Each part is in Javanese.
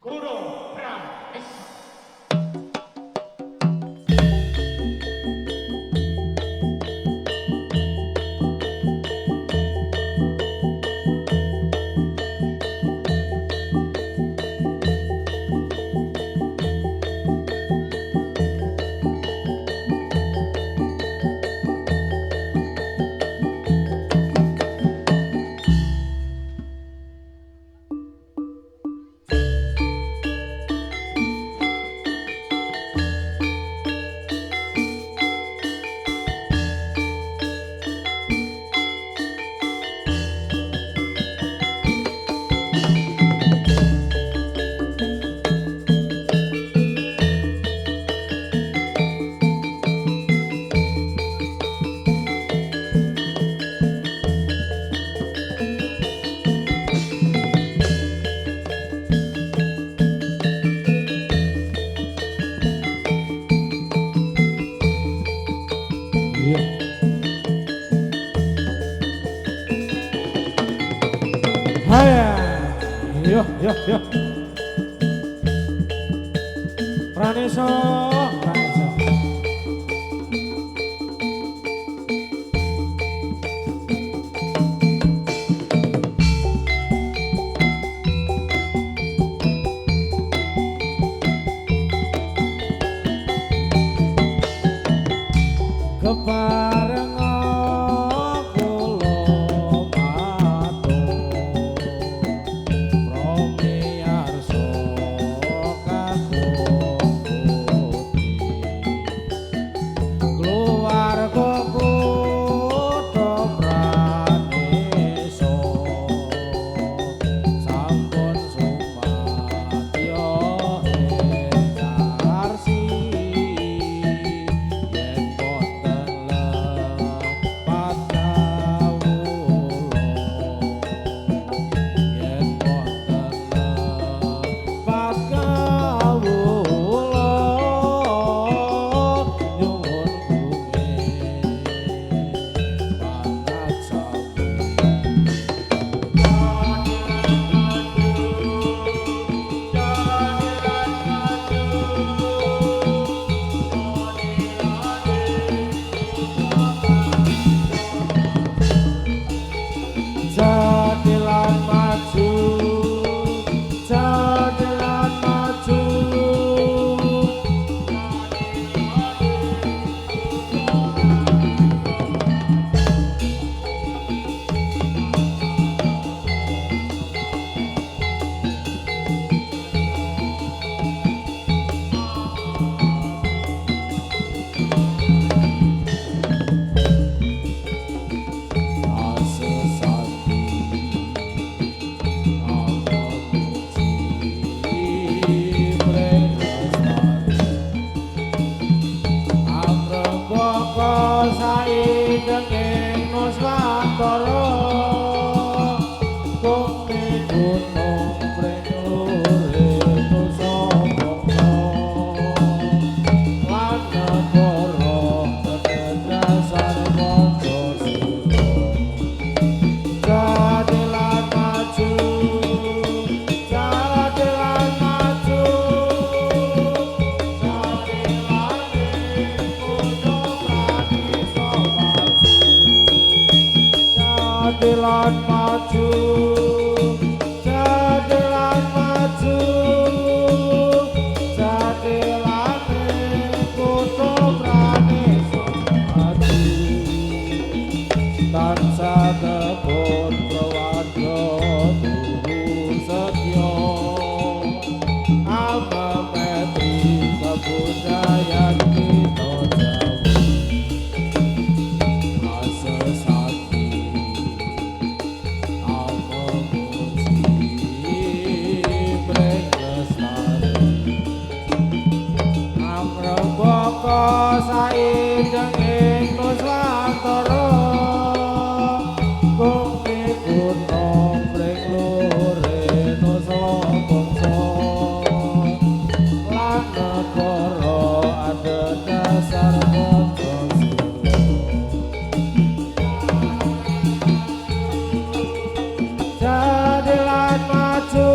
Guru Pramesa. Yo, yo, yo. Praneso, Praneso. Kepareng Jadilan maju, jadilan maju, jadilan kudu Praneso maju. Tansah tekun prawadya turu setya, amemeti kabudayan kita Jawi. Saideng ing Nuswantara bumi gunung mring lore nusa bangsa lan negara adhedhasar Pancasila. Jadilan maju,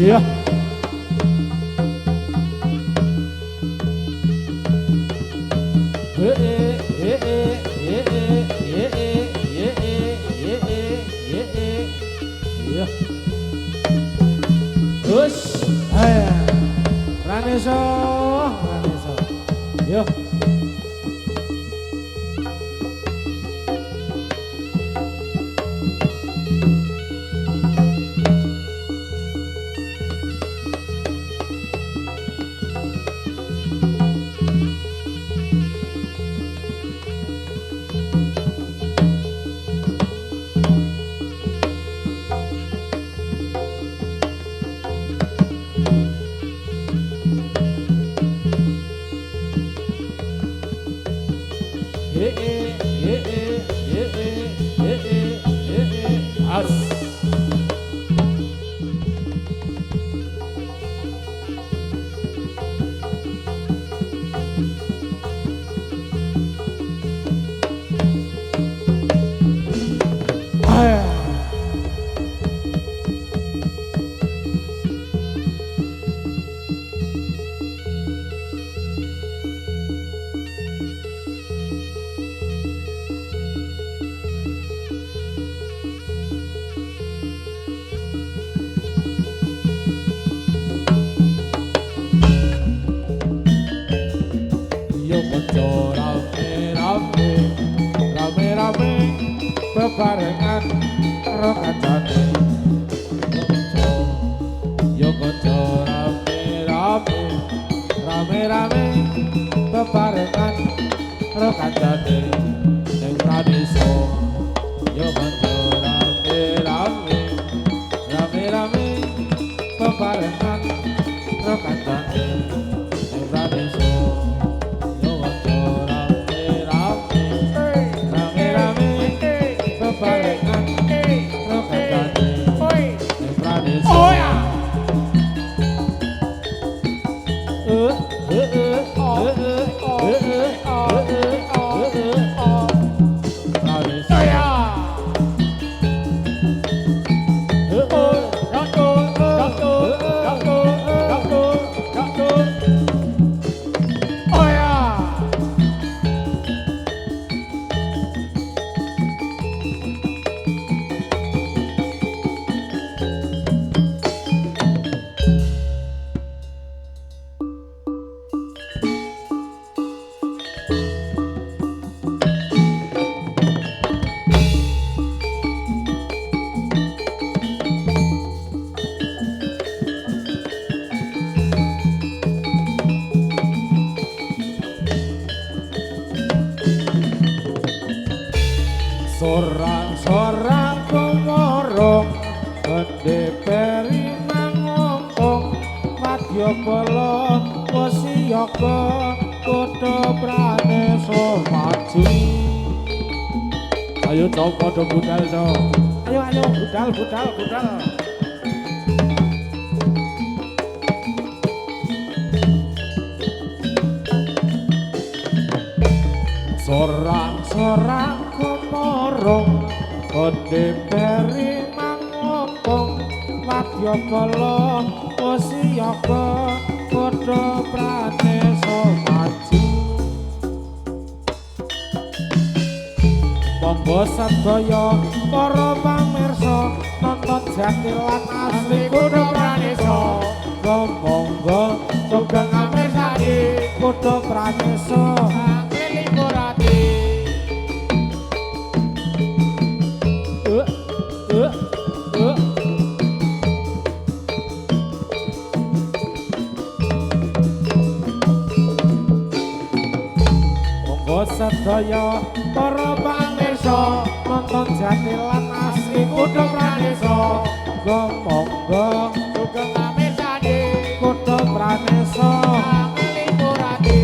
Iya. Iya. Terus, Raneso. Yo. As. Rame-rame bebarengan karo kancane yo kanca rame-rame bebarengan karo kancane ning pradesa yo kanca rame-rame bebarengan karo kancane ning pradesa Sorang-sorang kumorong gede peri mangompong madya pelon wasiyaga kutha Pranesa maju. Ayo cok padha budal cok. Ayo budal. Sorang-sorang kemorong Konde beri mangopong Wadya kala Wasiyaga Padha pranesa maju Monggo sadaya para pamirsa nonton jati lan asli kudu pranesa monggo sugeng amirsani kudu pranesa Sedaya para pamirsa nonton jati lan asli kudu pranesa monggo sugeng amirsani kudu pranesa nglipurati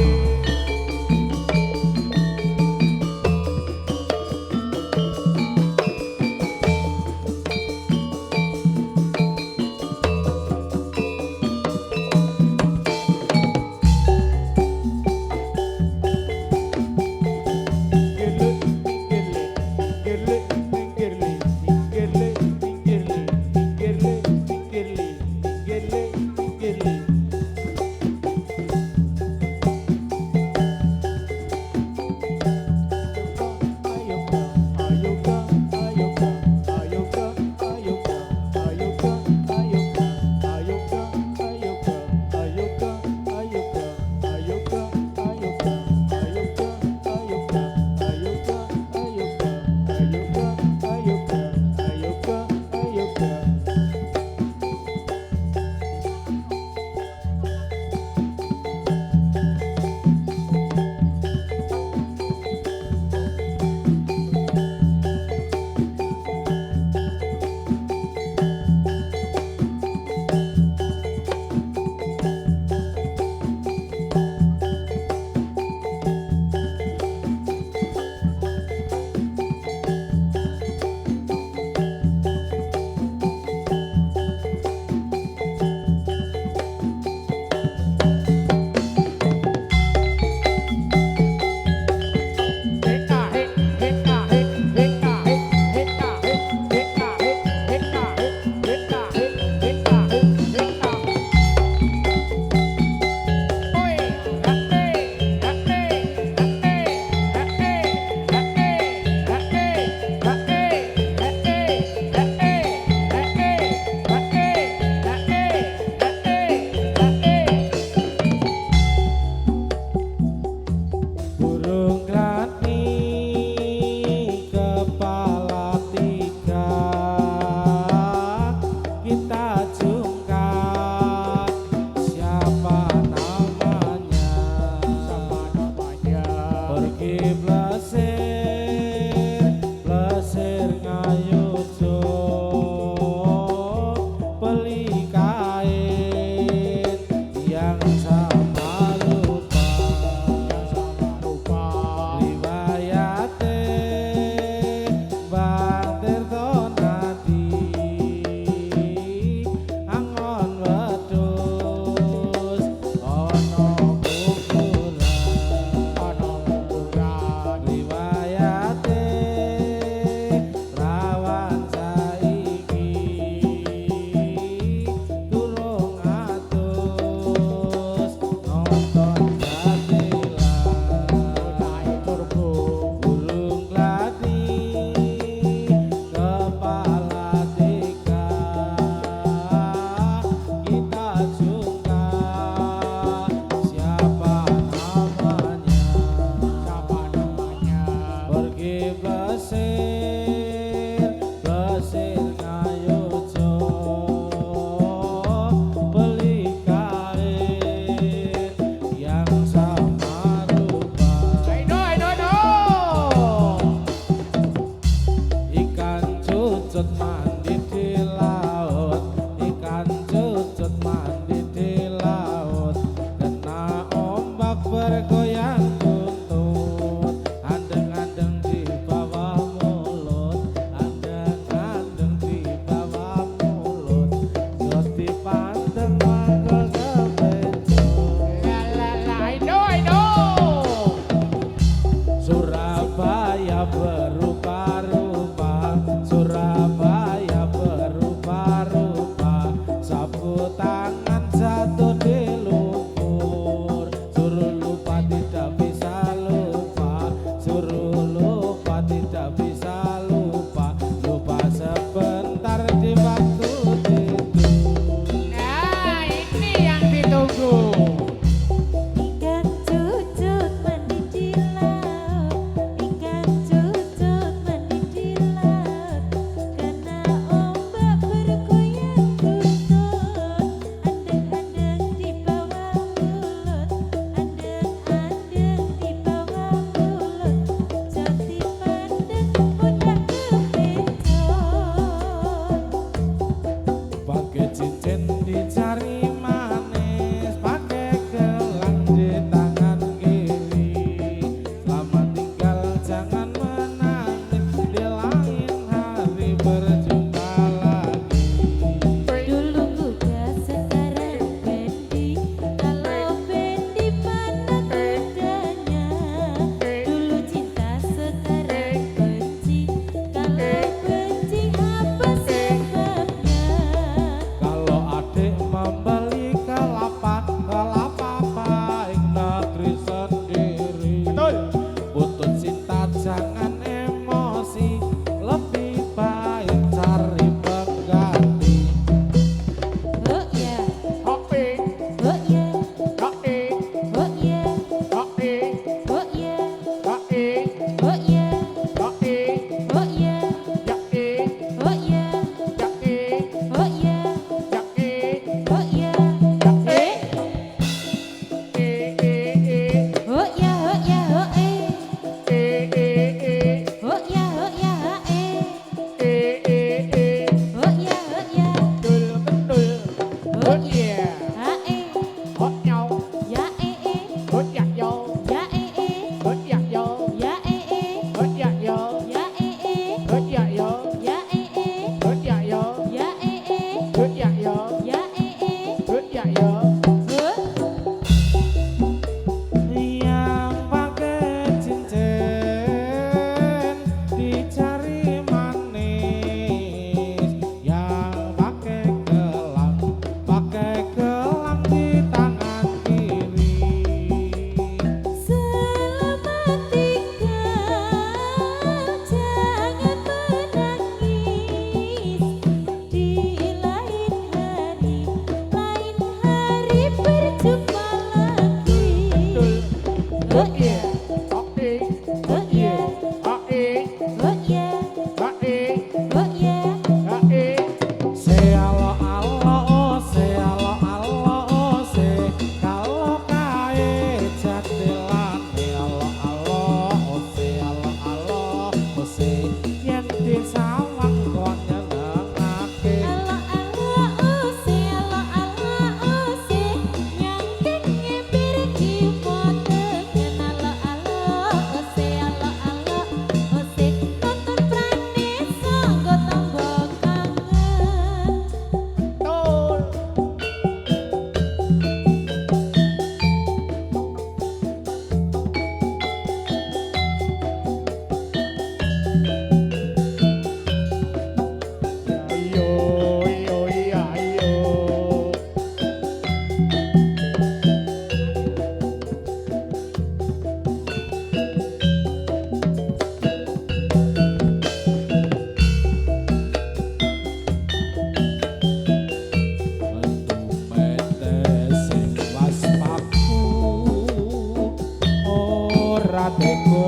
ora tega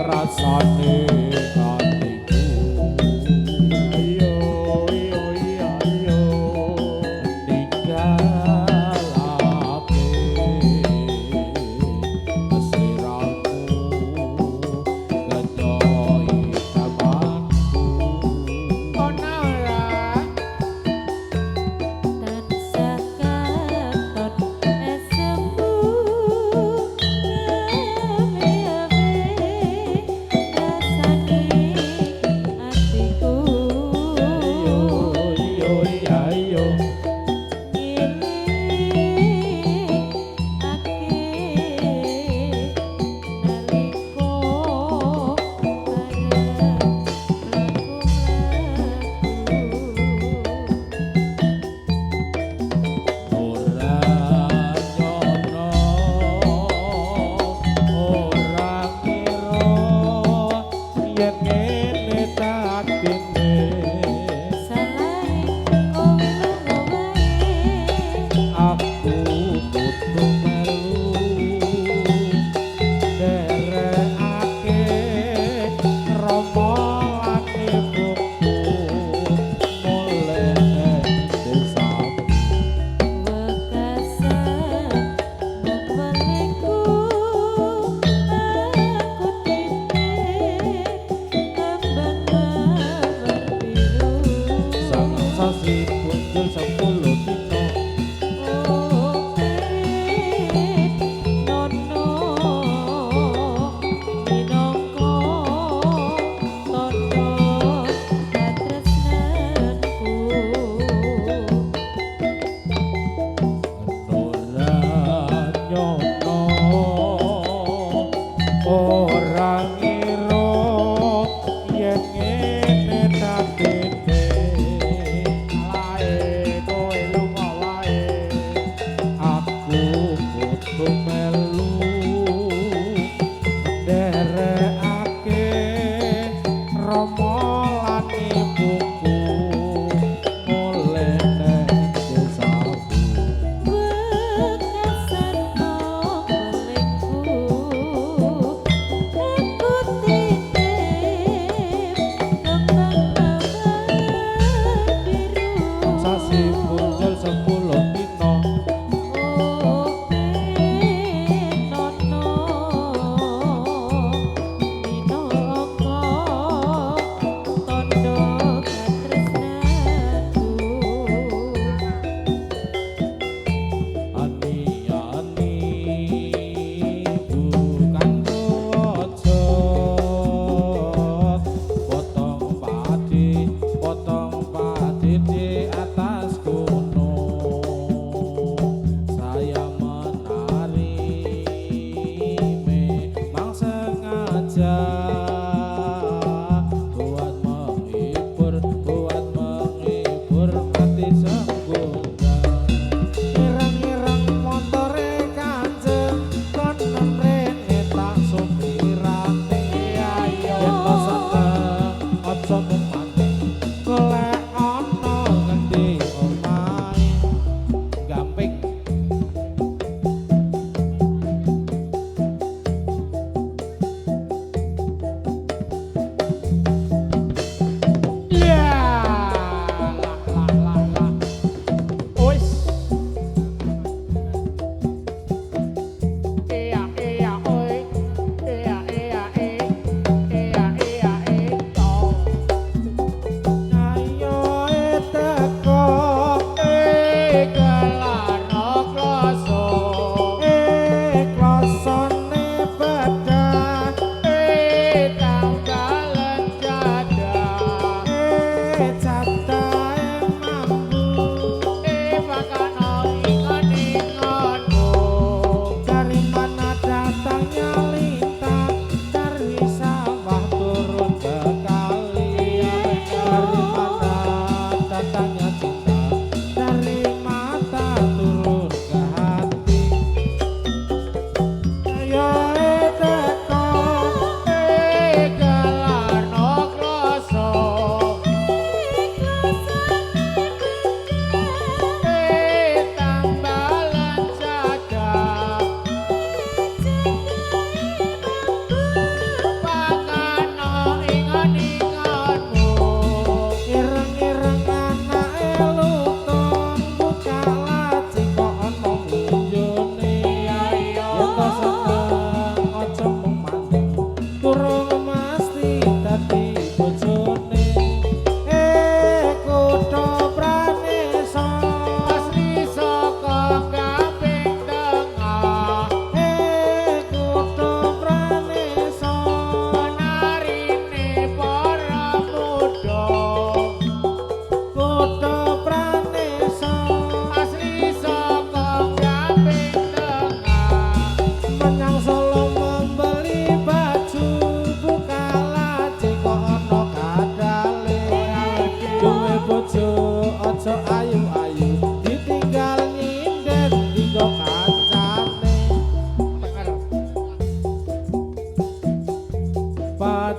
rasane atiku ayo ayo ayo ninggalake sliramu kenyoi tamanku ana ora tansah katon esemu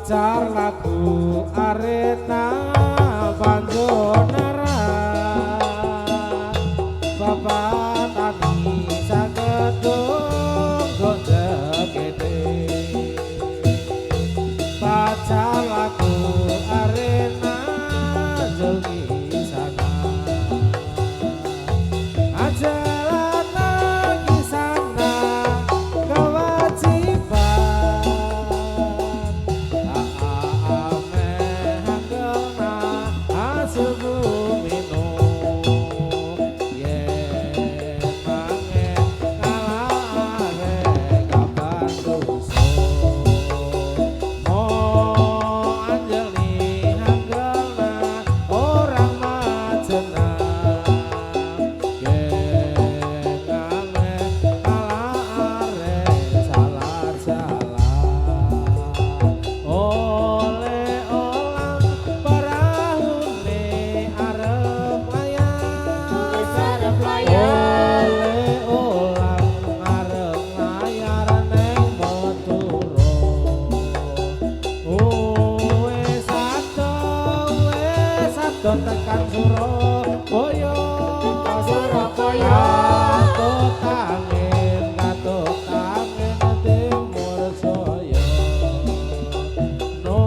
pacar lagu arena banjonara bapak tani sagedung gondegede pacar lagu arena jeli sana ajaran lagi sana kewajiban ame hanggana hasil bumi no ye mangen kalare kapan doso mo anjeli hanggana orang majena ye mangen kalare salah oleh olang parahune arep layar oleh olang arep layar neng Moturo wes ado tekan Surabaya Katut angin timur Jaya no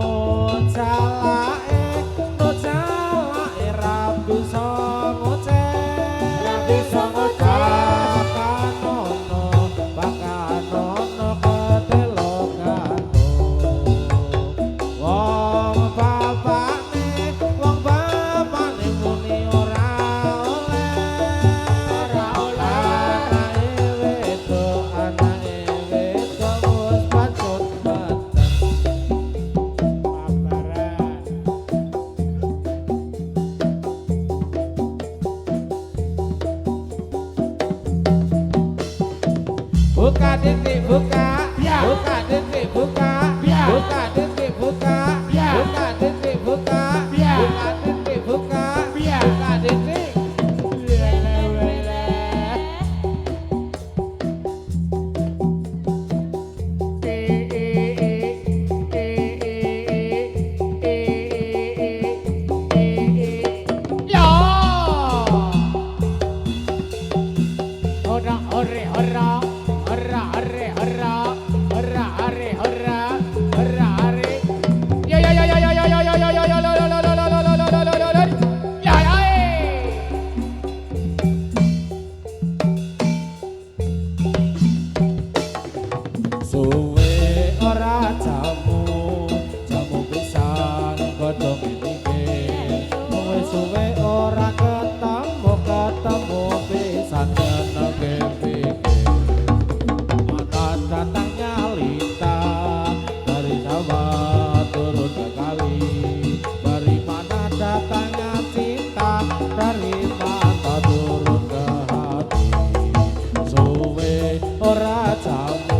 jalake ra bisa bakanono ketelo kano wong bapakne muni ora anake wedok wis pacut buka titik buka buka titik buka buka titik buka buka titik buka buka titik buka buka titik suwe ora jamu pisan godhong iki suwe ora ketemu pisan jenenge pikir mana datangnya lita dari sawah turun ke kali dari mana datangnya cinta dari mata turun ke hati suwe ora jamu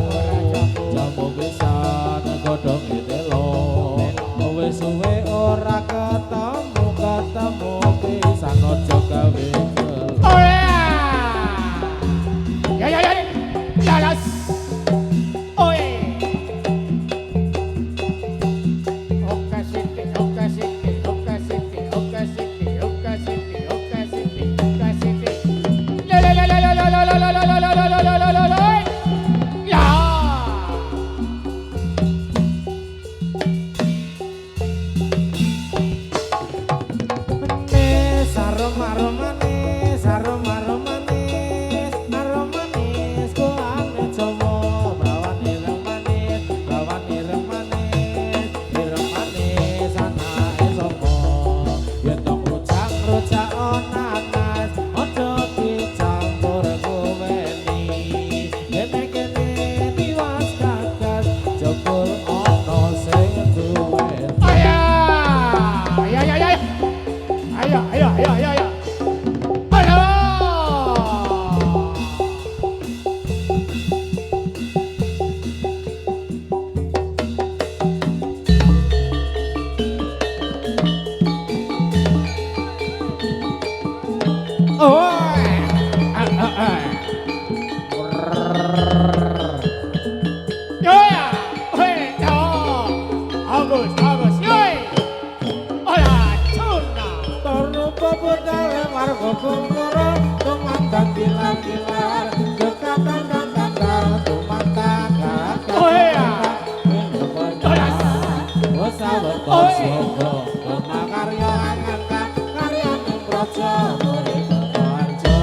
Bata Siaga makarya angkat karyaning praja murid Raja.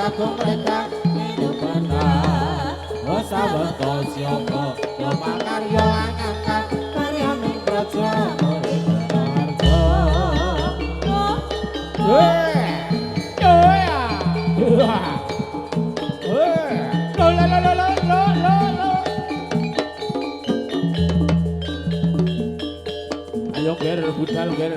Kagum mereka hidup benar Bata Siaga makarya angkat karyaning praja murid Raja. Ayo ger budal ger.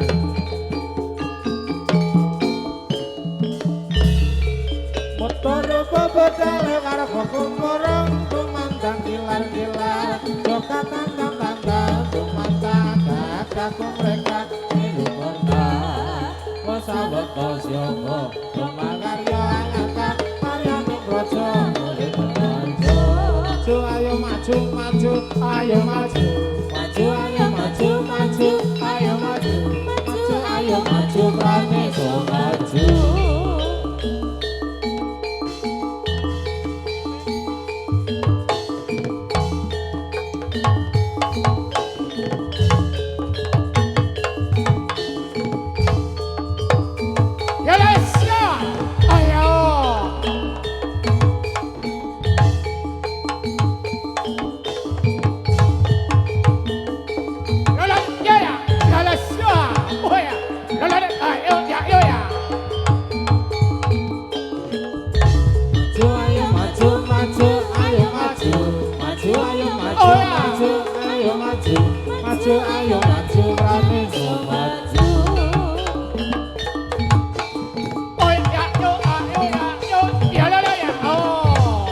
Motor bebedal karo kumurung tumandang kilar-kilar joka tandang-tandang tumandang kagum mereka hidup benar Bata Siaga makarya angkat karyaning praja murid Raja. Maju ayo maju maju ayo maju maju ayo maju maju ayo maju maju ayo maju praneso maju. Maju ayo maju praneso maju. Oh ya yo ayo ya yo ya la la ya oh.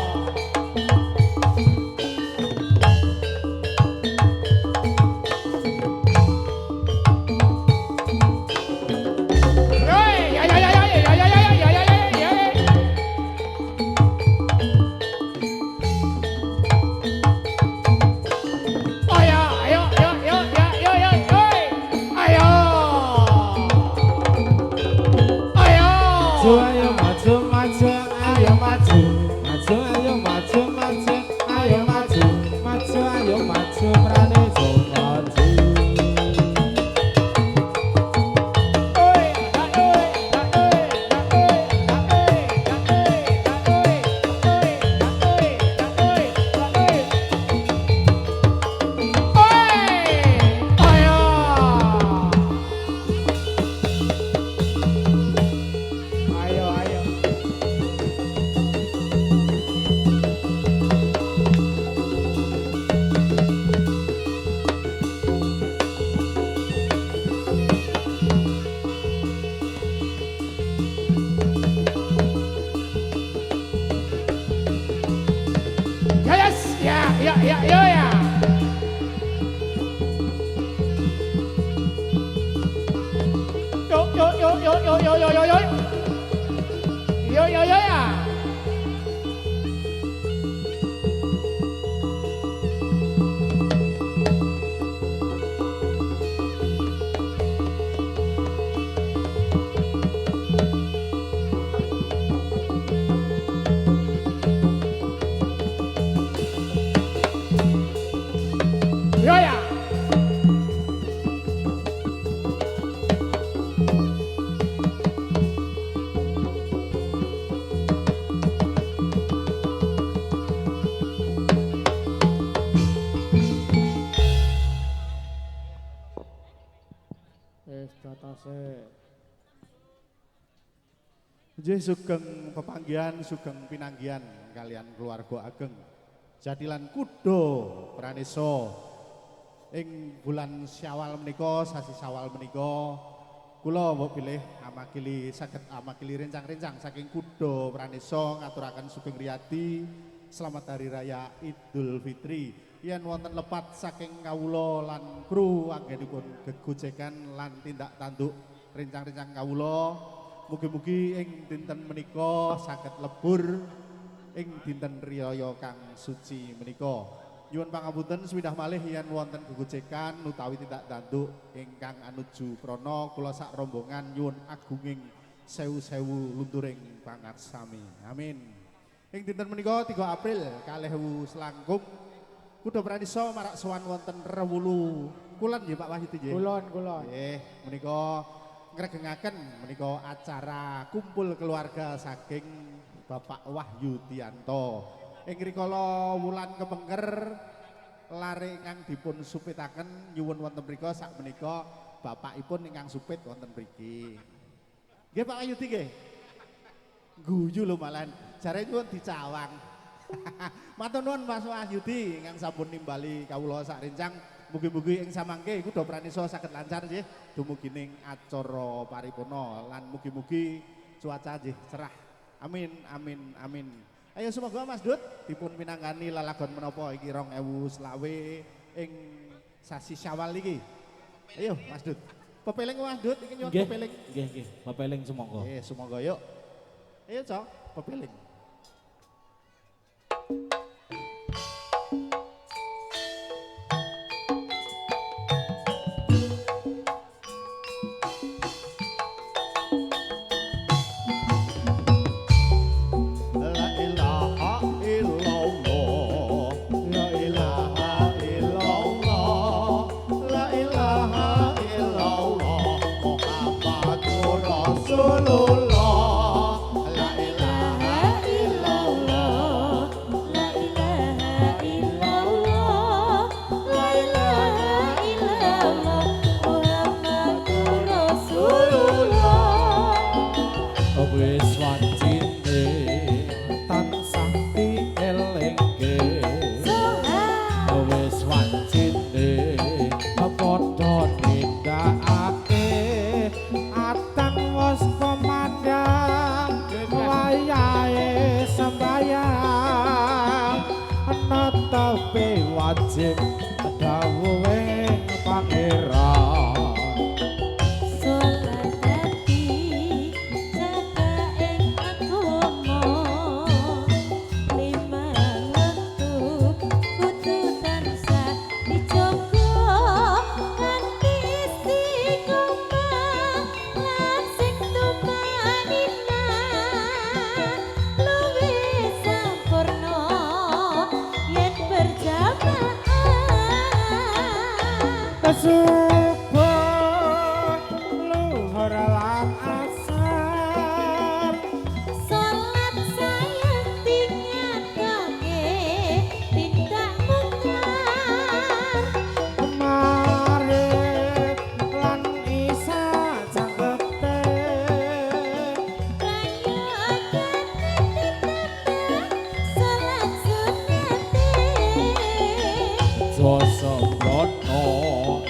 Ya ya ya ya ya ya ya ya ya ya. Oh ya ayo yo yo ya yo yo yo. Ayo. Ayo. Maju ayo maju maju ayo maju. Maju ayo maju maju ayo maju. Maju ayo maju praneso maju. Ya ya ya ya. Yo yo yo yo yo yo yo yo yo. Yo yo yo ya. Yo ya. Nggih sugeng pepanggihan sugeng pinanggihan kalian keluarga ageng. Jadilan kudo praneso ing bulan Syawal menika sasi Syawal menika kula mbok pilih amakili saged amakili rencang-rencang saking kudo praneso ngaturaken sugeng riyadi selamat hari raya Idul Fitri. Yen wonten lepat saking kawula lan kru anggenipun gegojekan lan tindak tanduk rencang-rencang kawula mugi-mugi ing dinten menika saged lebur ing dinten riyaya kang suci menika. Nyuwun pangapunten swidah malih yen wonten gegecekan utawi tindak tanduk ingkang anuju prana kula sak rombongan nyuwun agunging sewu-sewu lunturing pangarsami. Amin. Ing dinten menika 3 April 2000 selangkung kuda pranisa marak sowan wonten Rewulu Kulon nggih Pak Wahyudi nggih. Kulon. Nggih, menika ngregengaken menika acara kumpul keluarga saking Bapak Wahyu Dianto. Ing rikala wulan kepengker lare ingkang dipun supitaken nyuwun wonten mriku sak menika bapakipun ingkang supit wonten mriki. Nggih Pak Wahyudi nggih. Guyu lho malan, jare nyuwun dicawang. Matur nuwun Mas Wahyudi ingkang sampun nimbali kawula sak rencang. Mugi-mugi ing samangke kuda pranisa saged lancar nggih dumugining acara paripurna lan mugi-mugi cuaca nggih cerah. Amin amin amin. Ayo semoga Mas Dut dipun pinanggani lalagon menapa iki 2020 ing sasi Syawal iki. Ayo Mas Dut. Pepeling Mas Dut iki nyuwun pepeling. Nggih, pepeling sumangga. Nggih, sumangga yuk. Ayo Cok, pepeling. Wajib dawuhe pangeran Salat dadi jaga ing agama lima wektu kudu tansah dijaga kanthi istiqomah lan sing tumanina luwih sampurna yen berjamaah subuh luhur lan asar salat sayang tingkatake tindak mungkar kemarin lan isa cangkete rayakan ditambah salat sunate dosa brono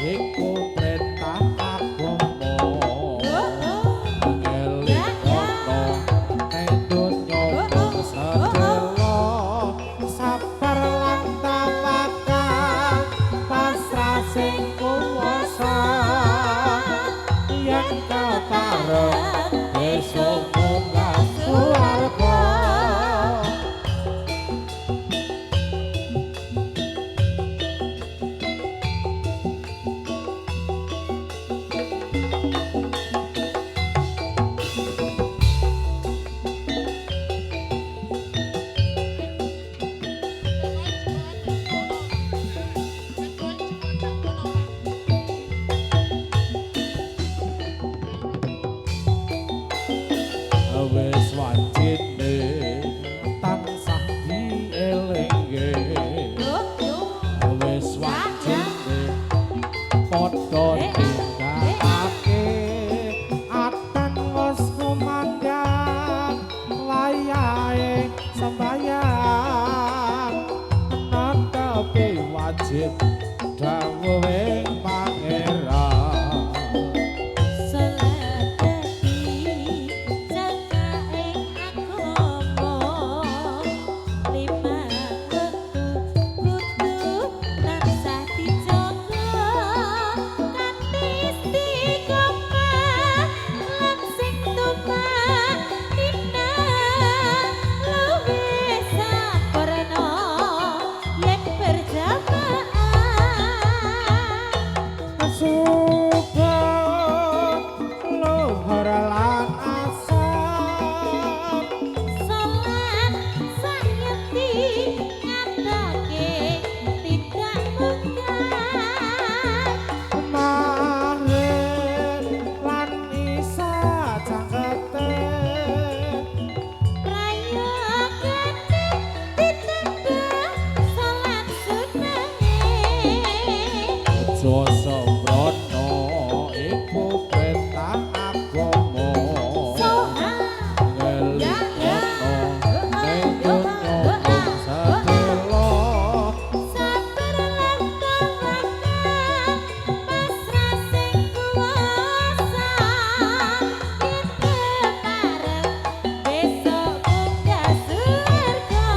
iku perintah agama ngelik ono ing donya mung sedelo sabar lan tawakal pasrah sing kuwasa yen kepareng besok munggah swarga. Wis wajine tansah dielinge wis wajine padha tindakake atan wis kumandhang wayahe sembayang netepi wajib dawuhe pangeran salat dadi jaga ing agama lima wektu kudu tansah dijaga suka luhur lan asap Salat sayeti ngandake tidak mungkar mahir lan isa cangkete prayogane ditambah salat sunnahe aja sembrono iku perintah agama soha ngelikono ning donya sadelo sabar lan tawakal pasrah sing kuwasa kita bareng besok munggah surga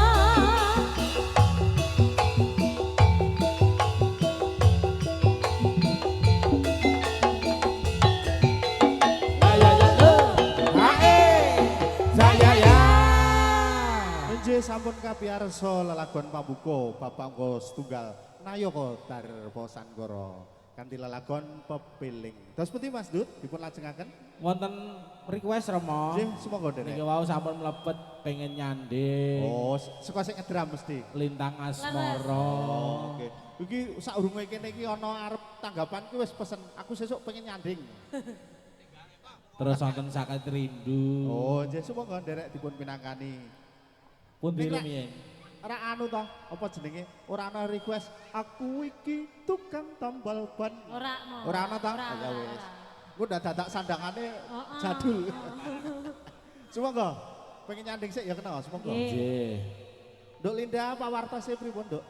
Nggih sampun kapiyarsa lelagon pambuka Bapak Angga setunggal Nayaka Darposangkara kanthi lelagon pepiling. Dos pundi Mas Dut dipun lajengaken? wonten request Rama Nggih sumangga niki Derek. wau sampun mlebet pengen nyanding Oh, saka sing ngedram mesti. lintang asmara Oh, oke. Iki saurunge kene iki ana arep tanggapan ki wis pesen aku sesuk pengen nyanding. terus wonten sakit rindu Oh, nggih sumangga Derek dipun pinangkani. pundi Nek- rumiyin Ora anu to, apa jenenge? Ora ana request aku iki tukang tambal ban. ora no Ora ana to? Ora, Ya ora, wis. ora. Ku udah dadak sandangane Oh, jadul. Sumangga pengen nyanding sik ya kena sumangga. Nggih. nggih Nduk Linda pawartose pripun, Nduk?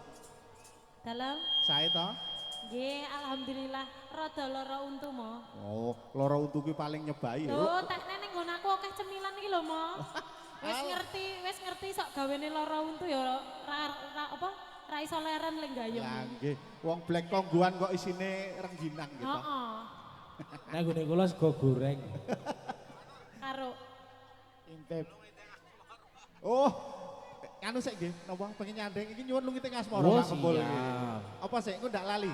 Dalam Sae to? nggih alhamdulillah rada lara untu mo. Oh, lara untu ki paling nyebai ya. Lho, tak neng nggon aku akeh cemilan iki lho, Mo. Wis ngerti sok gawene lara untu ya apa? Ra iso leren lek gayem. Lah nggih, wong Black Tongguan kok isine rengginang gitu. Heeh. nek gone kula sego goreng Karo intip Oh, anu sik nggih, napa pengen nyanding iki nyuwun lungite ngasmara Oh, Pak Kempul iki. siap. Apa sik engko ndak lali?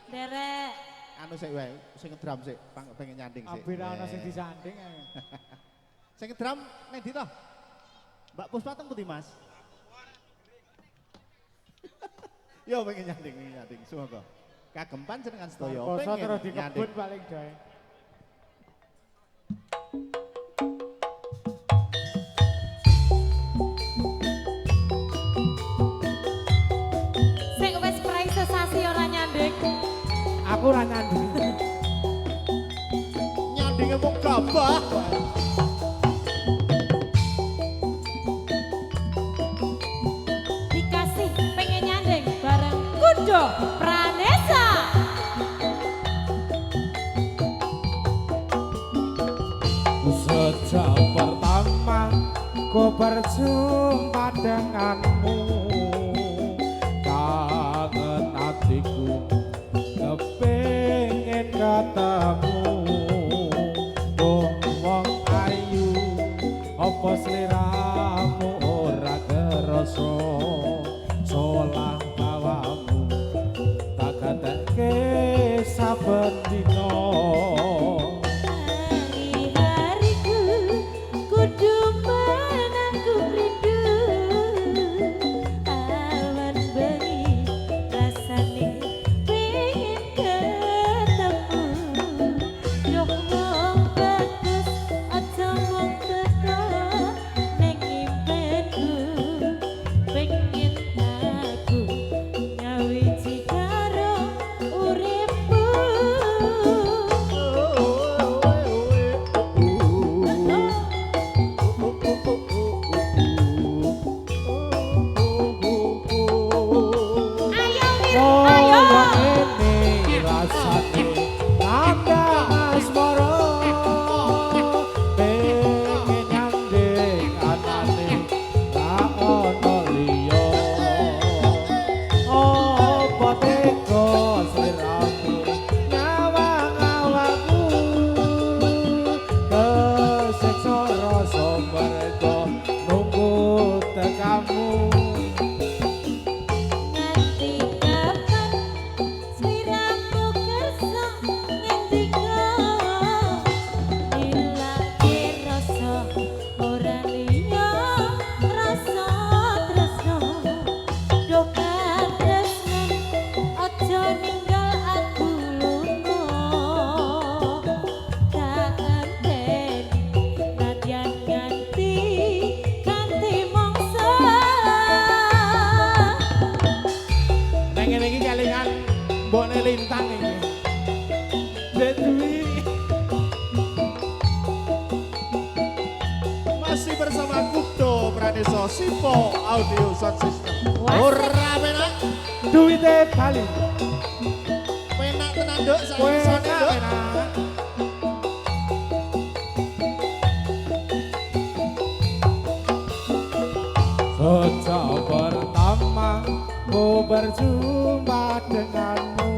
derek Anu sik wae, sing ngedram sik, pengen nyanding sik. Hampir ana sing Eh. disanding ae. Sing ngedram ning ndi to? Mbak Puspa teng pundi, Mas? Yo pengen nyanding, sumangga. Kagempan jenengan sedaya Poso pengen terus nyanding. dikebut paling dae. sing wis prai sesasi ora nyandek. Aku ora nyanding. Nyandinge mung gabah. Dikasih pengen nyandek bareng Kudo Pranesa. sejak pertama ku berjumpa denganmu kangen hatiku kepingin ketemu oh wong ayu apa sliramu ora kerasa solah bawamu tak katake saben dina Hari-hariku kudu menangku rindu awan bengi rasane pengen ketemu yo wong bagus aja mung teko ning impenku pengen aku nyawiji karo uripku. Ayo Mir, ayo. ini rasane tanda asmara pengen nyanding anane tak ono liya apa teko sliramu nyawang-awangku kesiksa rasa mergo nunggu tekamu Nganti kapan sliramu kersa bersama Kudo Praneso Simpo Audio Sound System. Ora penak. Duite Bali. Penak tenan nduk Kowe sak enak, enak. Sejak pertama ku berjumpa denganmu,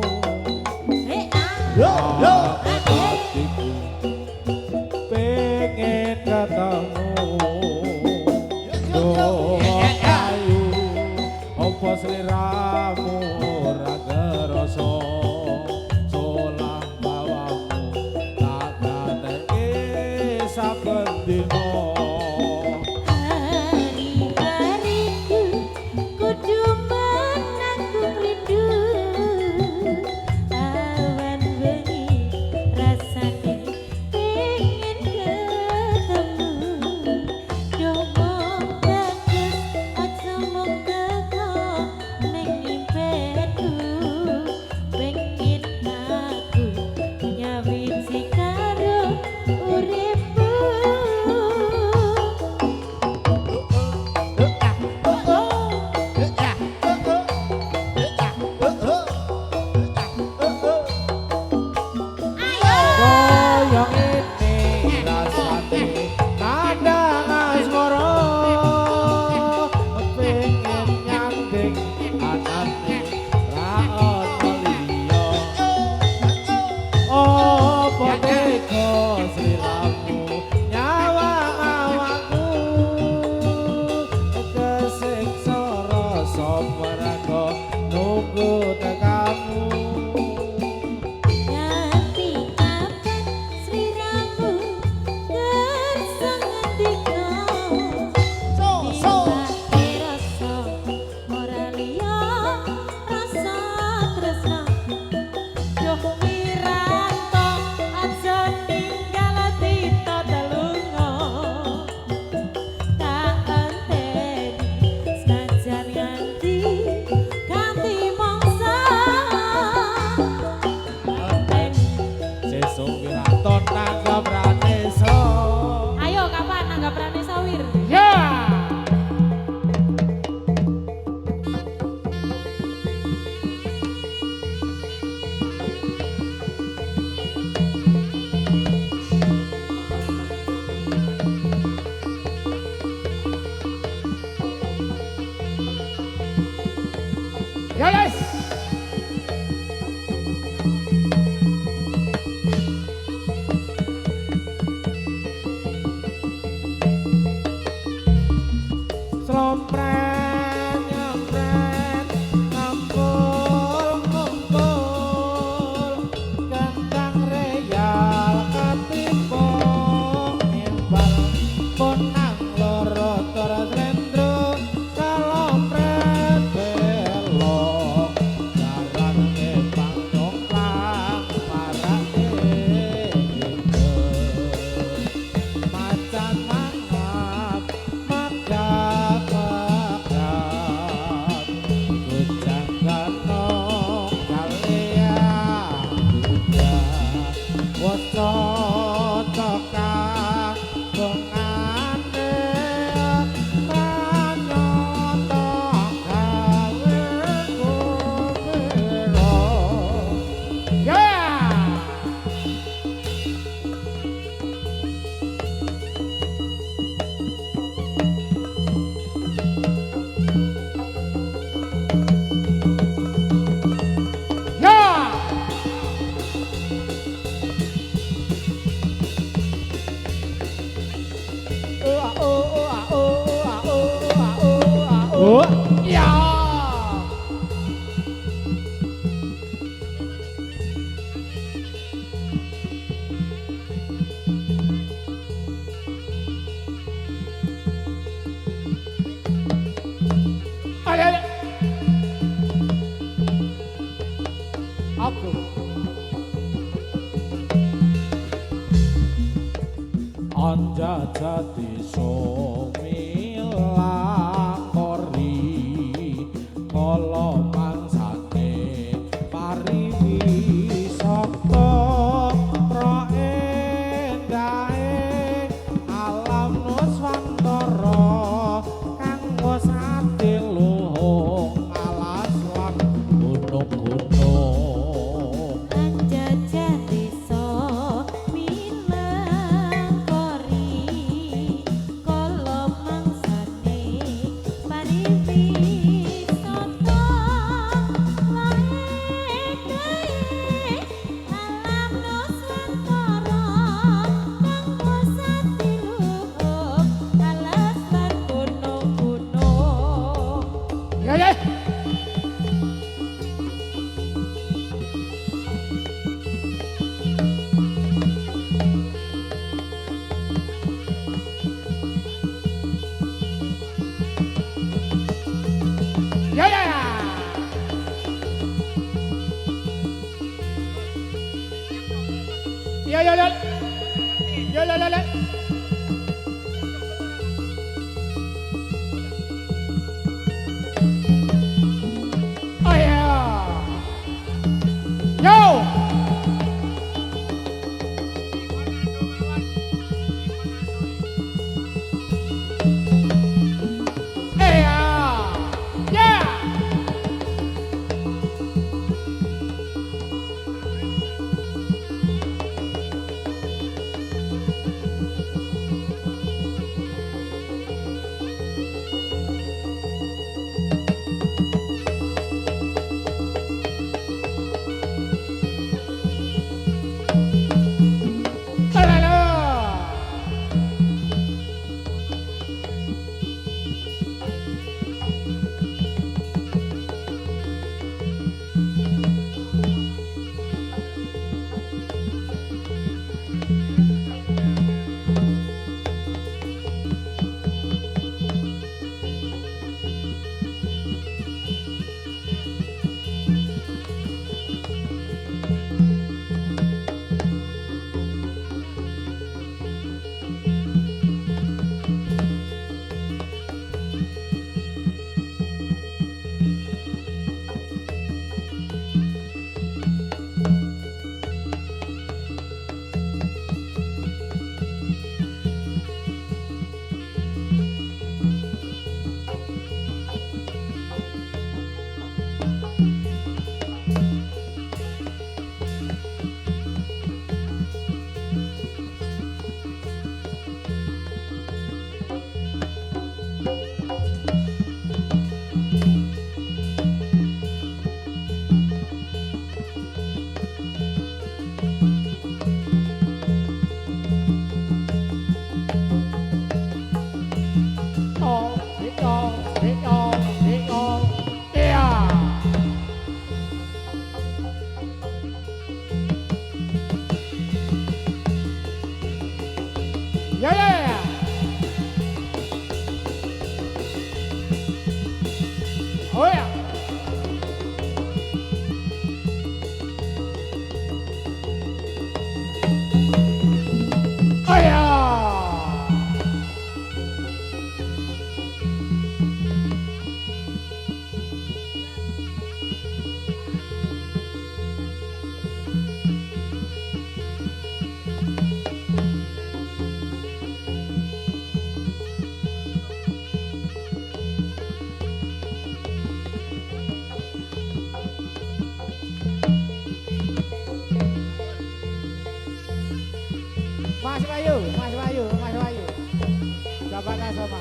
Yo yo. hatiku pengen ketemu. Duh ayu, opo sliramu ora kerasa, solah bawamu tak gateke saben dina. Hari-hariku kudu menanggung rindu. Awan bengi rasane pengen ketemu. Domong bagus aja mung teko ning impianku. Pengen aku nyawiji karo uripku. Kaya ngene rasane kandang asmara, pengen nyanding anane ra ono liya. Apa tega sliramu nyawang awakku, kesiksa rasa merga nunggu tekamu. Nganti kapan sliramu kersa ngendika. Nilai rasa ora liya rasa tresna. Duh Wiranto aja ninggal tita telunga. Tak enteni senajan nganti ganti mangsa. Sesuk Wiranto nanggap Praneso. Ayo kapan nanggap Praneso Wir? Ya. Ya les. Slompret nyempret ngampul ngumpul kentang reyal ketimbang nimbal ponang loro terslendro slompret belok jaran kepang coklang marake macan mangap magat magat kucang ganong kalian kuda waca cokak bengane panyotok gawe kumiro. Yeah! Ya! Oh, ya! Ayo, ayo. Aku. Anja jati sumilang kori kala mangsane pariwi sakta pro endahe alam nuswantara Iya, iya, iya. Iya, iya, iya. Oh iya. Yo. Iya. Yeah. Ya, ya, ya. Oh ya. Oh ya. Mas Bayu, Mas Bayu, Mas Bayu. Jabatan sama.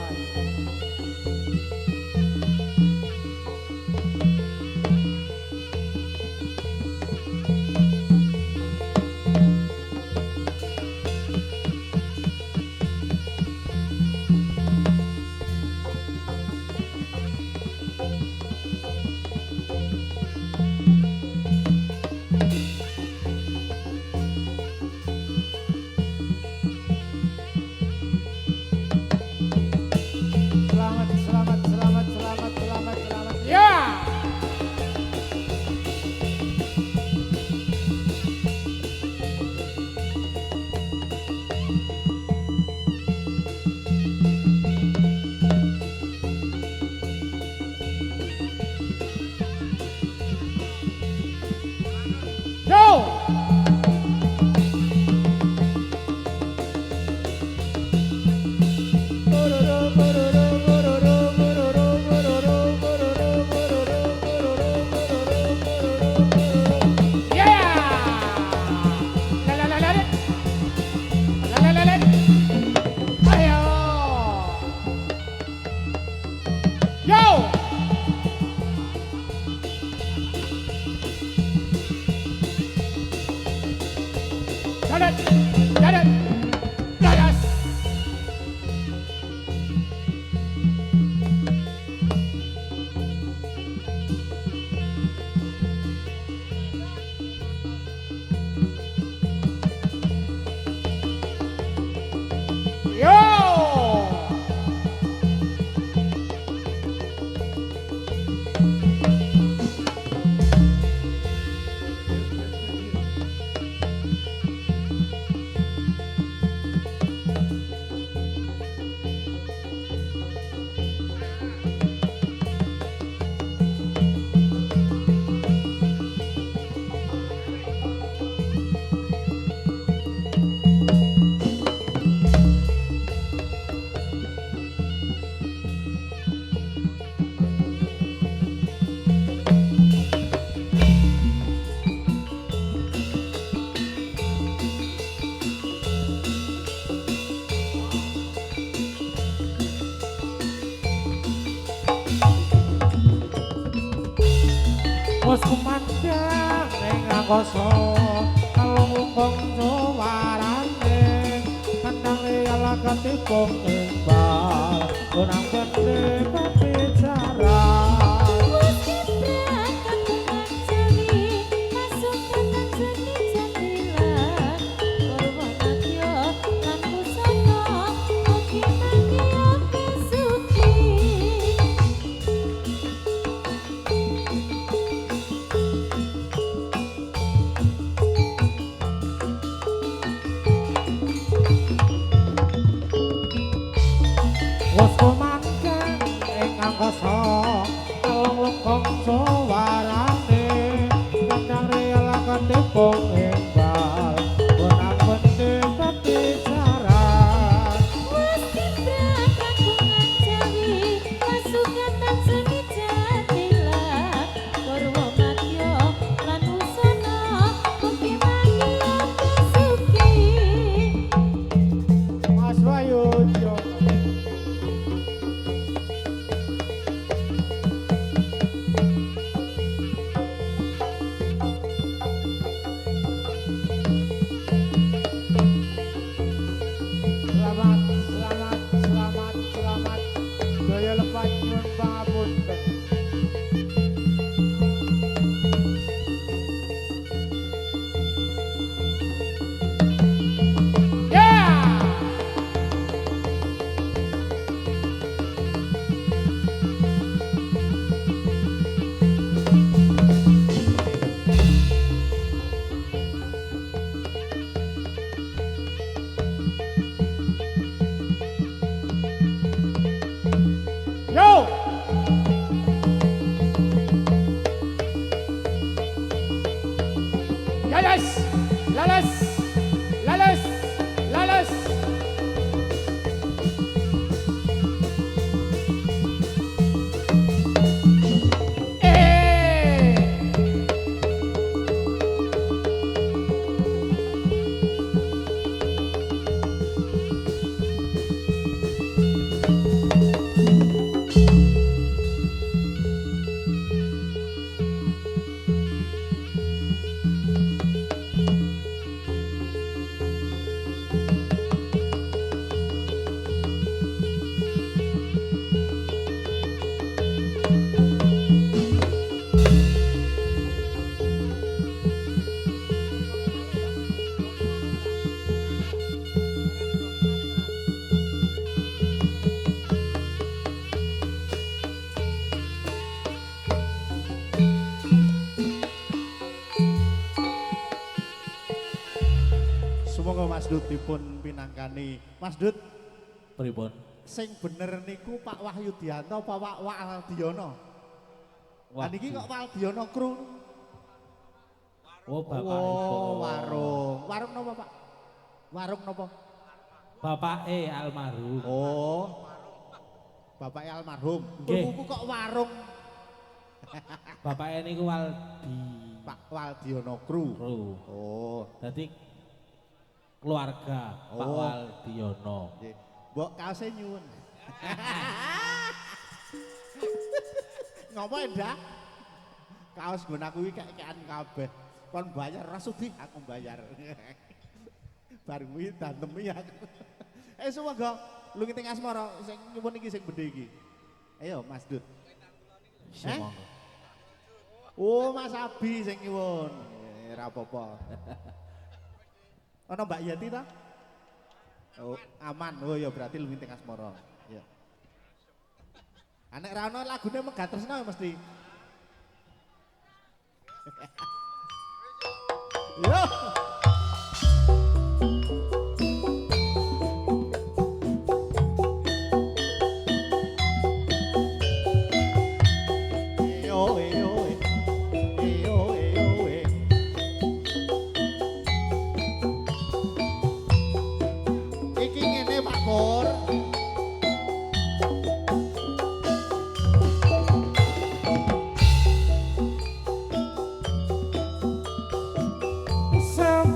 Selamat, selamat, selamat, selamat, selamat, selamat. Ya. Yo. angkasa kalungkung suwarane kandang riyala ketipung imbal kunang gede bicara was kumankan ing angkasa kalungkung suwarane kandang riyala ketipung imbal kunang gede bicara Mas Wayu yo Selamat. Daya lepas nyuwun pangapunten. Yeah! Yo! Lalas! Semoga Mas Dut dipun pinangkani. Mas Dut, Pripun? sing bener niku Pak Wahyudianto apa Pak Waldiono? Lah niki kok Waldiono kru? Oh, bapak Oh, warung. Warung napa, Pak? Warung napa? Bapak almarhum. Oh. Bapaknya almarhum. Nggih. Kruku kok warung Bapak niku Waldi. Pak Waldiono kru. Kru. Oh. Dadi keluarga Pak Oh. Waldiono. Nggih. Mbok kaose nyuwun. Ngopo ndak? Kaos nggon aku iki kek-kekan kabeh. Kon bayar ora sudi aku bayar. Bar kuwi dantemi aku. Semoga lungi teng asmara sing nyuwun iki sing bedhe iki. Ayo Mas Dut. Semoga. Oh Mas Abi sing nyuwun. Ora apa-apa. Ana Mbak Yati ta? Oh, aman. Oh ya berarti lungi teng asmara. Ya. Anek ra ono lagune Megah Tresna mesti. Yo. Iki ngene Pak Pur. Some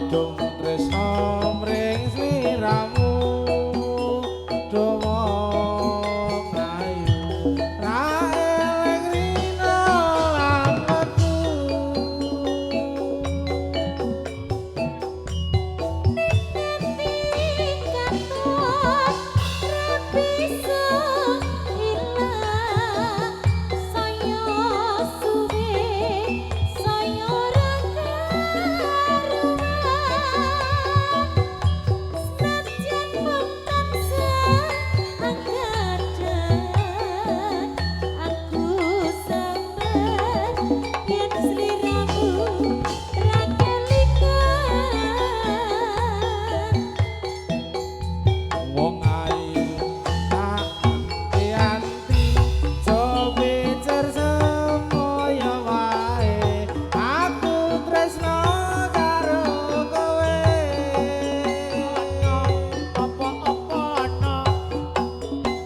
kadung tresno mring sliramu dawa ngayu ra eling rina lan aku wong ayu tak anti cobe cersemoyo wae aku tresno karo kowe apa-apa no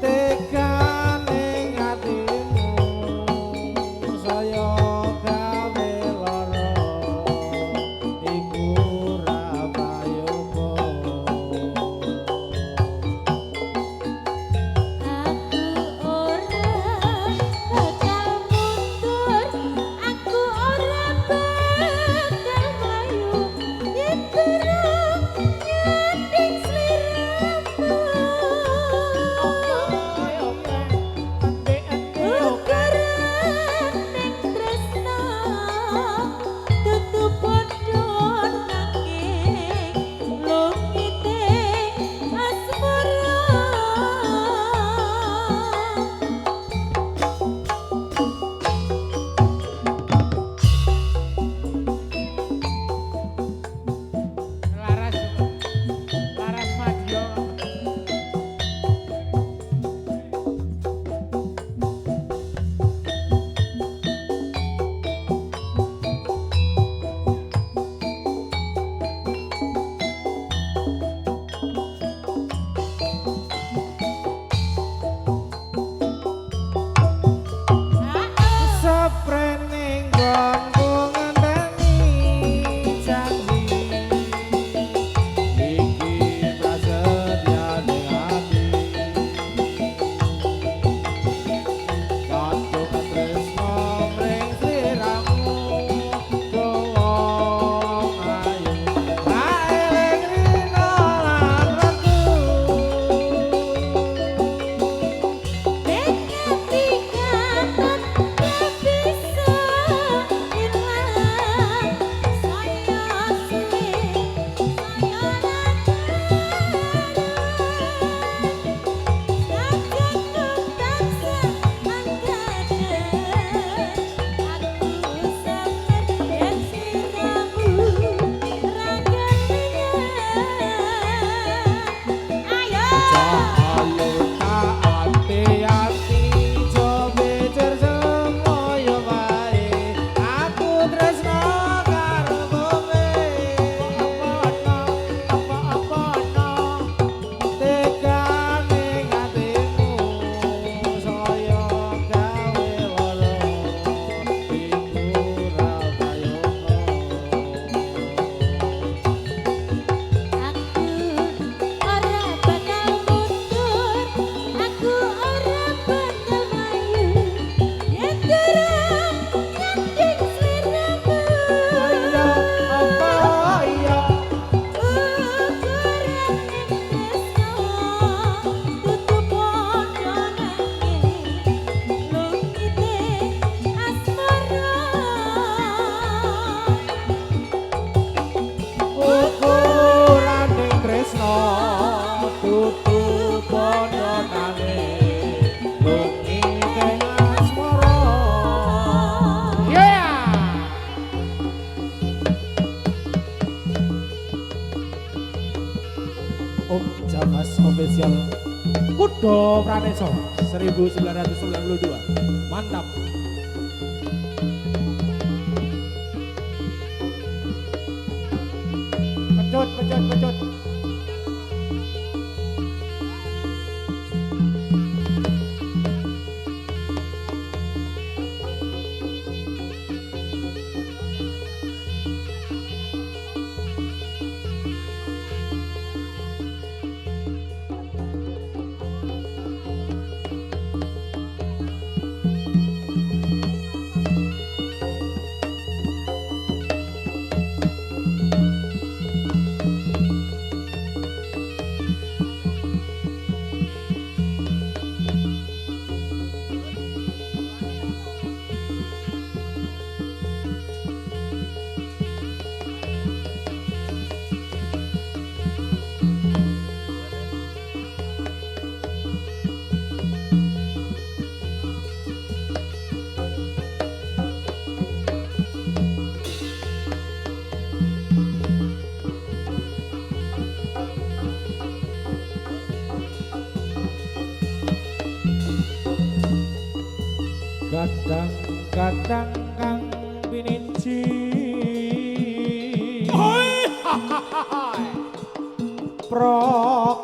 tekane atimu saya gawe lara iku ra payoga Laras Madya Saprening gongku ngenteni janji iki prasetyane ati kadung tresno mring sliramu dawa ayu ra eling rina lan aku ayo tak ati-ati cobe cersemoyo wae aku tresno karo kowe apa-apa no tekane atimu saya gawe lara iku ra payoga ukuraning tresno tutu padha nanging bengi teng asmara Om Jamas Official Kudo Praneso 1992 mantap pecut kadang kang piniji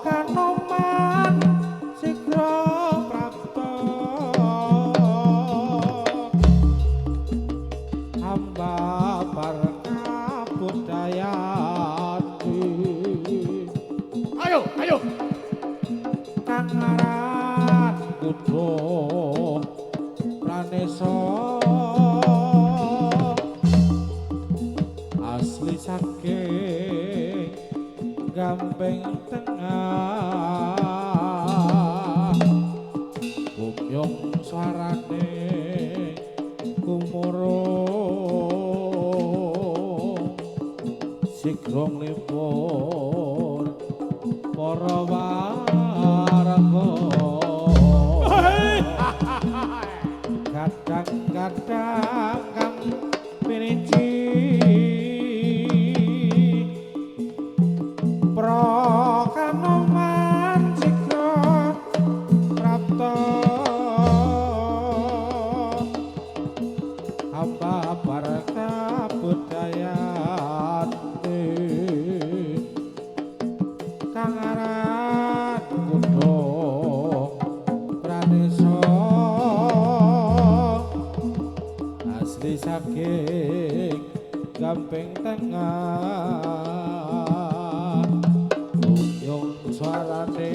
Prokanoman sigra prapta hamba parkabudayaan Ayo, ayo. kang aran kudu pranesa asli saking Gampeng Tengah kumyong suarane kumurung sigrong lipur para warga kadang-kadang kang piniji Prokanoman sigra prapta hamba parkabudayaan kang aran kudu pranesa asli saking Gampeng Tengah yung suarane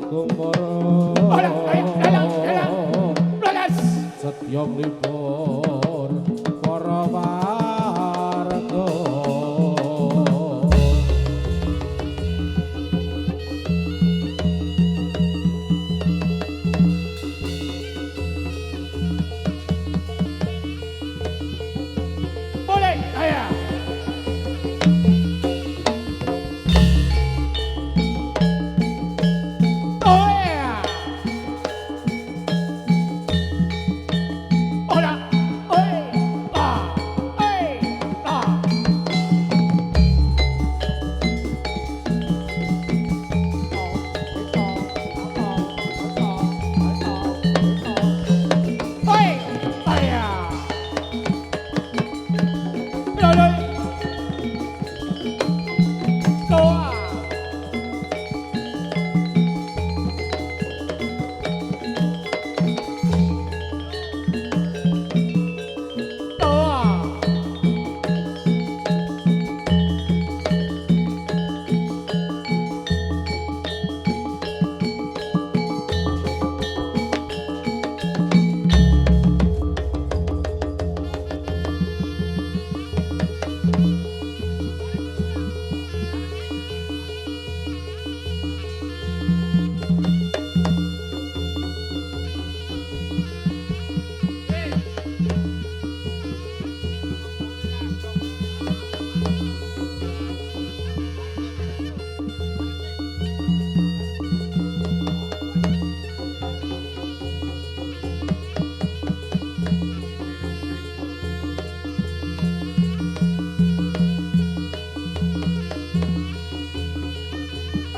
kumoro setyong libur para warga Boleh, ayo. Oh yeah. Hola. Oi. Ah. Oi. Ah. Oi. Ayo. Rồi. Doa. Doa.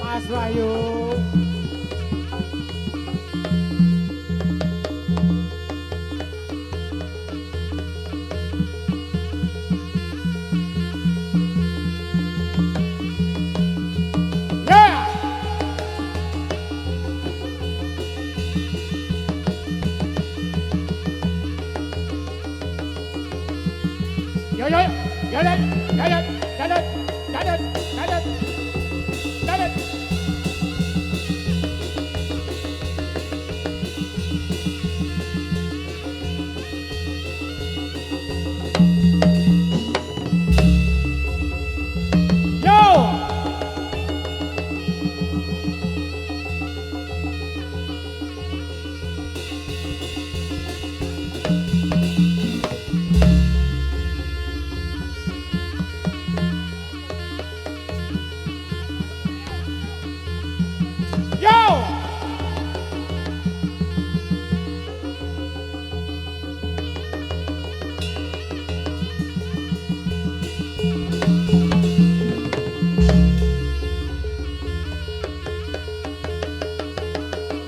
Mas Bayu. Yeah. Yo yo. Jalan. Jalan. Jalan. Jalan. Jalan. Jalan. Yo. Yo.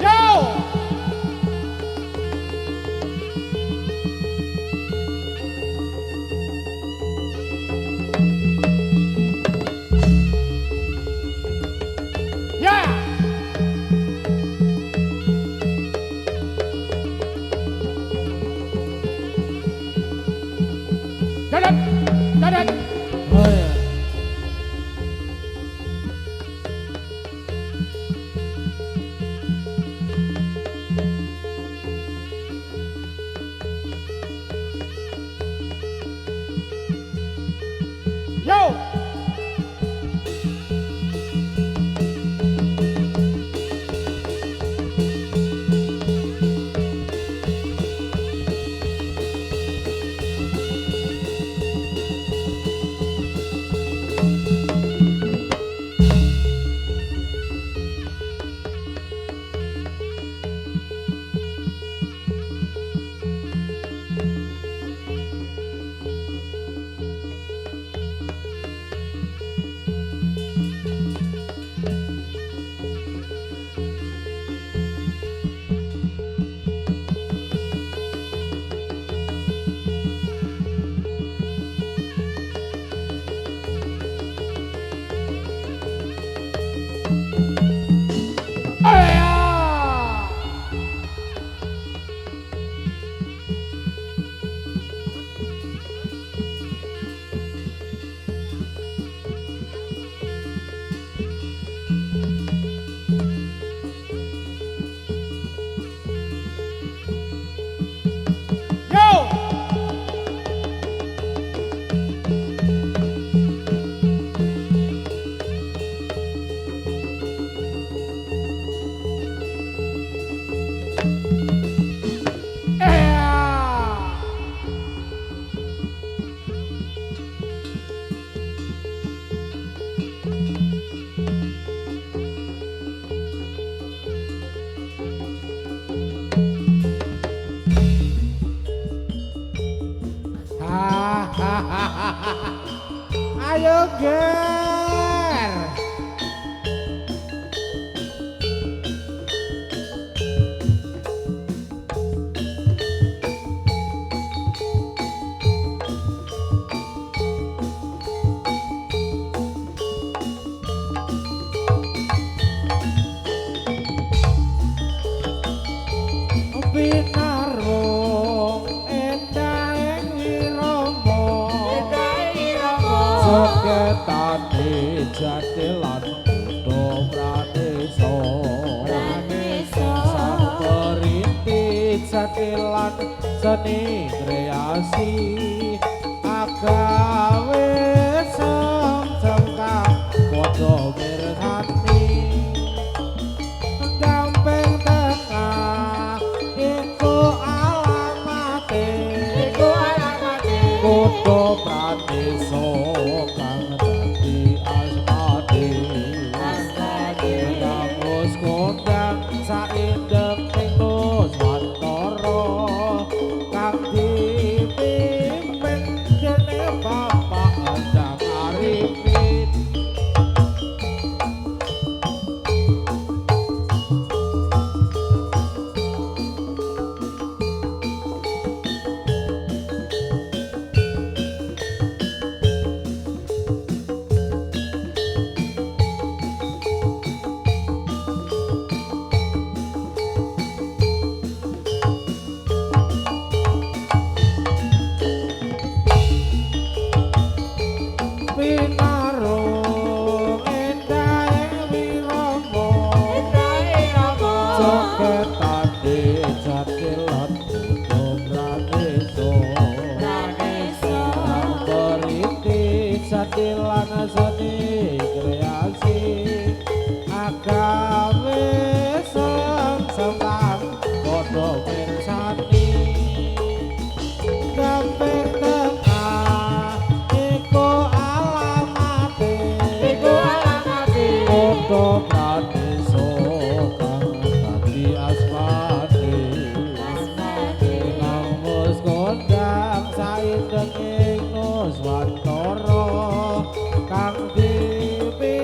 Yo. Yo. Ayo ger. Pinarung endah ing wirama soketane jatilan kutha pradesa saperiti jatilan seni kreasi agawe semsem kang padha mirsani gampeng tengah iku alamate kutha pradesa kang dadi asmane kamus kondang saindeng ing Nuswantara kang dipimpin dening Bapak Endang Arifin. Pinarung endah ing wirama soketane jatilan kutha pradesa saperiti jatilan seni kreasi agawe semsem kang padha mirsani gampeng tengah iku alamate kutha pradesa kang dadi asmane kamus kondang saindeng ing Nuswantara kang dipimpin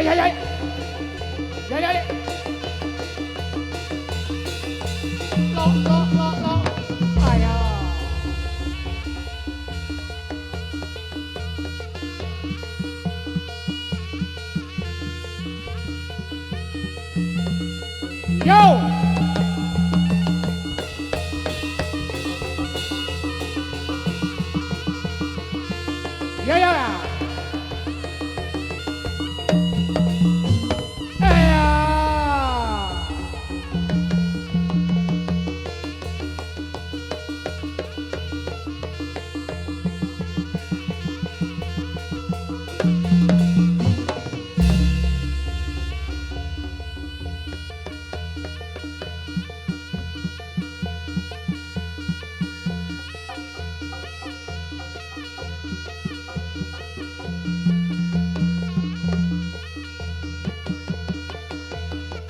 ya, ya. Ya, ya, ya. Lo. Ayo. Yo. Ya, ya. Ayo.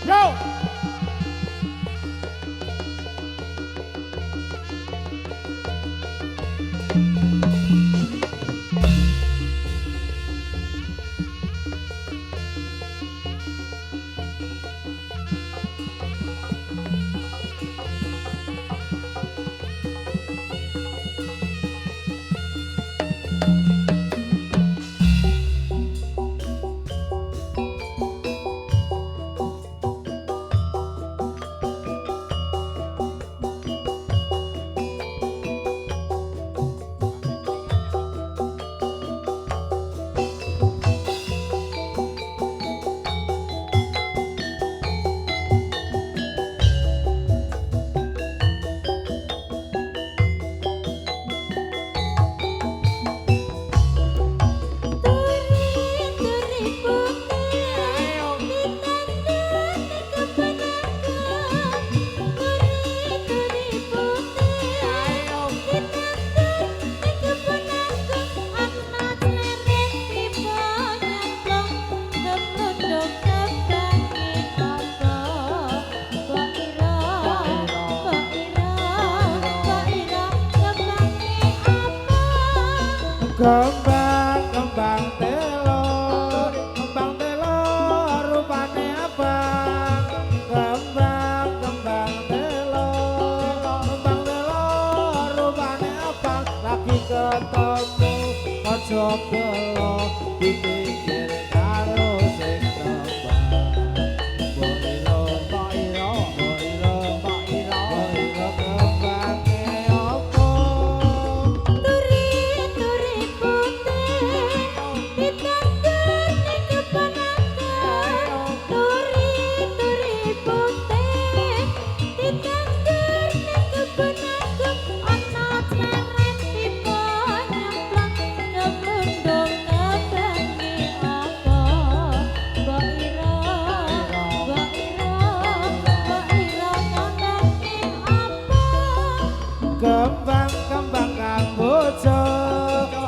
Yo. Kembang telo rupane abang. Kembang telo rupane abang. Lagi ketemu aja gelo dipikir karo sing kembang. Boiro kembange apa?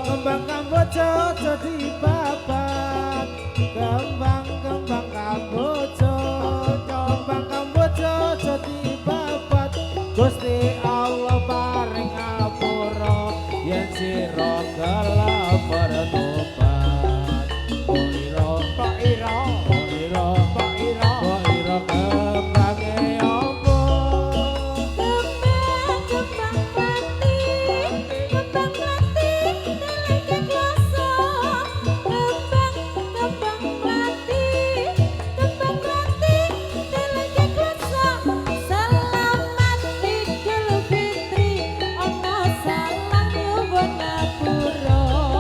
Kembang kamboja jadi babat. Kembang kamboja jadi babat. Gusti Allah paring ngapura yen sira gelem bertobat. Boiro kembange apa? Selamat Idul Fitri, ono salam nyuwun ngapura.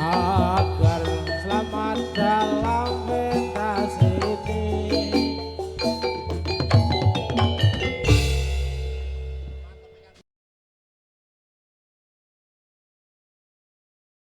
agar selamat dalam